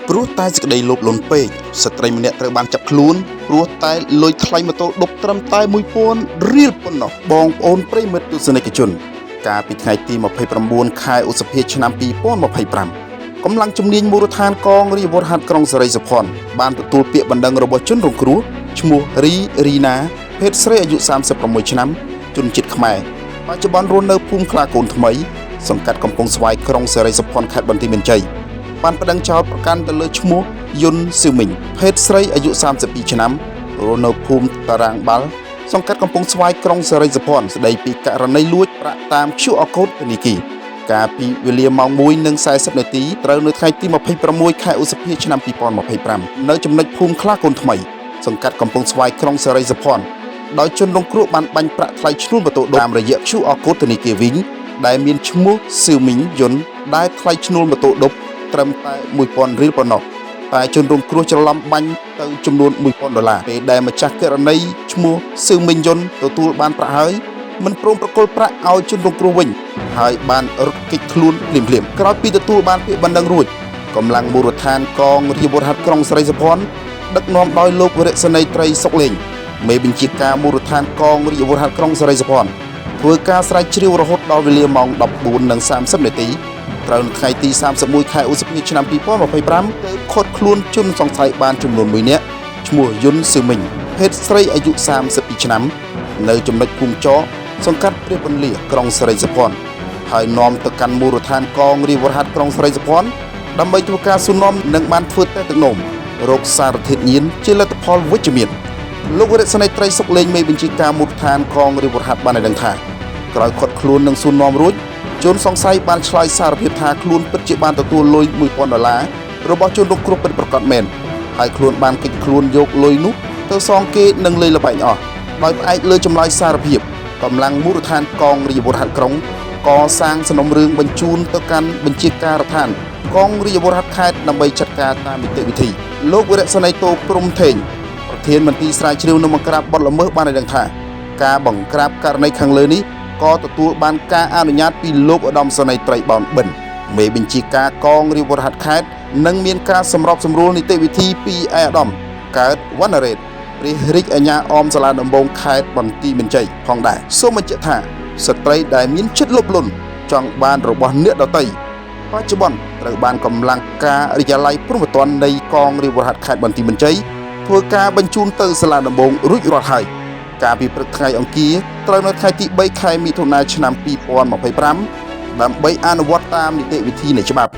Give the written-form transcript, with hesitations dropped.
ព្រោះតែសេចក្តីលោភលន់ពេកស្ត្រីម្នាក់ត្រូវបានចាប់ខ្លួនព្រោះតែលុយថ្លៃម៉ូតូដប់ត្រឹមតែ 1000 រៀលប៉ុណ្ណោះបងប្អូនប្រិយមិត្តទស្សនិកជនកាលពីថ្ងៃទី29 ខែឧសភាឆ្នាំ2025កម្លាំងជំនាញមូលដ្ឋានកងរាជអាវុធហត្ថក្រុងសេរីសុភ័ណ្ឌបានទទួលពាក្យបណ្ដឹងរបស់ជនរងគ្រោះឈ្មោះរីណាភេទស្រីអាយុ36ឆ្នាំជនជាតិខ្មែរបច្ចុប្បន្នរស់នៅភូមិខ្លាកូនថ្មីសង្កាត់កំពង់ស្វាយក្រុងសេរីសុភ័ណ្ឌខេត្តបន្ទាយមានជ័យបានប្តឹងចោទប្រកាន់ទៅលើឈ្មោះយុនស៊ឺមីងភេទស្រីអាយុ32ឆ្នាំរស់នៅភូមិតារាងបាល់សង្កាត់កំពង់ស្វាយក្រុងសេរីសុភ័ណ្ឌស្ដីពីករណីលួចប្រាក់តាម QR Code ធនាគារកាលពីវេលាម៉ោង 1:40 នាទីត្រូវនៅថ្ងៃទី26 ខែឧសភាឆ្នាំ2025នៅចំណុចភូមិខ្លាកូនថ្មីសង្កាត់កំពង់ស្វាយក្រុងសេរីសុភ័ណ្ឌដោយជនរងគ្រោះបានបាញ់ប្រាក់ថ្លៃឈ្នួលម៉ូតូតាមរយៈ QR Code ធនាគារវិញដែលមានឈ្មោះស៊ឺមីងយុនដែលថ្លៃឈ្នួលម៉ូតូដប់ត្រឹមតែ 1000 រៀលប៉ុណ្ណោះតែជនរងគ្រោះច្រឡំបាញ់ទៅចំនួន $1000 ពេលដែលម្ចាស់ករណីឈ្មោះស៊ឺមីងយុនទទួលបានប្រាក់ហើយមិនព្រមប្រគល់ប្រាក់ឲ្យជនរងគ្រោះវិញហើយបានរត់គេចខ្លួនភ្លាមៗក្រោយពីទទួលបានពាក្យបណ្ដឹងរួចកម្លាំងមូលដ្ឋានកងរាជអាវុធហត្ថក្រុងសេរីសុភ័ណ្ឌដឹកនាំដោយលោកវរៈសេនីយ៍ត្រីសុកលេងមេបញ្ជាការមូលដ្ឋានកងរាជអាវុធហត្ថក្រុងសេរីសុភ័ណ្ឌធ្វើការស្រាវជ្រាវរហូតដល់វេលាម៉ោង 14:30 នាទីត្រូវនៅថ្ងៃទី31 ខែឧសភាឆ្នាំ2025ទើបឃាត់ខ្លួនជនសង្ស័យបានចំនួន1នាក់ឈ្មោះយុនស៊ឺមីងភេទស្រីអាយុ32ឆ្នាំនៅចំណុចភូមិចកសង្កាត់ព្រះបន្លាក្រុងសេរីសុភ័ណ្ឌហើយនាំទៅកាន់មូលដ្ឋានកងរាជអាវុធហត្ថក្រុងសេរីសុភ័ណ្ឌដើម្បីធ្វើការសួរនាំនិងបានធ្វើតែទឹកនោមរោគសារធាតុញៀនជាលទ្ធផលវិជ្ជមានលោកវរៈសេនីយ៍ត្រីសុកលេងមេបញ្ជាការមូលដ្ឋានកងរាជអាវុធហត្ថបានឲ្យដឹងថាក្រោយឃាត់ខ្លួននិងសួរនាំរួចជនសង្ស័យបានឆ្លើយសារភាពថាខ្លួនពិតជាបានទទួលលុយ$1000របស់ជនរងគ្រោះពិតប្រាកដមែនហើយខ្លួនបានគេចខ្លួនយកលុយនោះទៅសងគេនិងលេីល្បែងអស់ដោយផ្អែកលើចម្លើយសារភាពកម្លាំងមូលដ្ឋានកងរាជអាវុធហត្ថក្រុងកសាងសំណុំរឿងបញ្ជូនទៅកាន់បញ្ជាការដ្ឋានកងរាជអាវុធហត្ថខេត្តដើម្បីចាត់ការតាមនីតិវិធីលោកវរៈសេនីយ៍តូព្រំថេងប្រធានមន្ត្រីស្រាវជ្រាវនិងបង្ក្រាបបទល្មើសបានឲ្យដឹងថាការបង្ក្រាបករណីខាងលើនេះក៏ទទួលបានការអនុញ្ញាតពីលោកឧត្តមសេនីយ៍ត្រីបោនបិនមេបញ្ជាការកងរាជអាវុធហត្ថខេត្តនិងមានការសម្របសម្រួលនីតិវិធីពីឯកឧត្តមកើតវណ្ណរ៉េតព្រះរាជអាជ្ញាអមសាលាដំបងខេត្តបន្ទាយមានជ័យផងដែរសូមបញ្ជាក់ថាស្ត្រីដែលមានចិត្តលោភលន់ចង់បានរបស់អ្នកដទៃបច្ចុប្បន្នត្រូវបានកម្លាំងការរាជអាល័យព្រំប្រទាននៃកងរាជអាវុធហត្ថខេត្តបន្ទាយមានជ័យធ្វើការបញ្ជូនទៅសាលាដំបងរួចរាល់ហើយកាលពីព្រឹកថ្ងៃអង្គារត្រូវនៅថ្ងៃទី3 ខែមិថុនាឆ្នាំ2025ដើម្បីអនុវត្តតាមនីតិវិធីនៃច្បាប់